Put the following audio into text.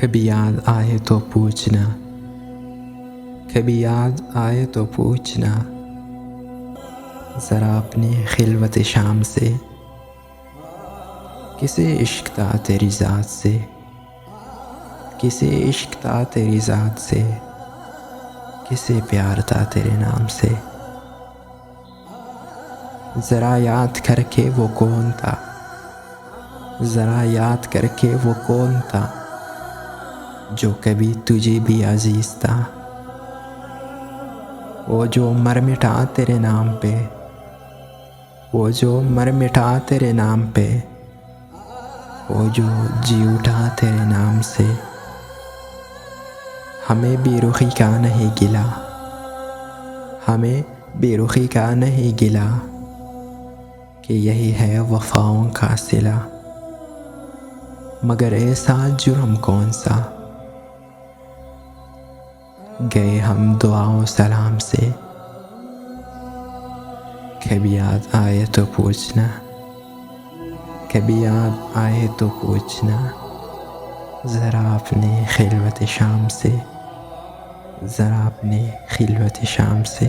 कभी याद आए तो पूछना, कभी याद आए तो पूछना, ज़रा अपनी खिलवत शाम से, किसे इश्क था तेरी ज़ात से, किसे इश्क था तेरी ज़ात से, किसे प्यार था तेरे नाम से। ज़रा याद करके वो कौन था, ज़रा याद करके वो कौन था, जो कभी तुझे भी अजीज़ था। वो जो मर मिटा तेरे नाम पे, वो जो मर मिटा तेरे नाम पे, वो जो जी उठा तेरे नाम से। हमें बेरुखी का नहीं गिला, हमें बेरुखी का नहीं गिला, कि यही है वफ़ाओं का सिला। मगर ऐसा जुर्म कौन सा, गए हम दुआओं सलाम से। कभी याद आए तो पूछना, कभी याद आए तो पूछना, ज़रा अपनी खिलवत शाम से, ज़रा अपनी खिलवत शाम से।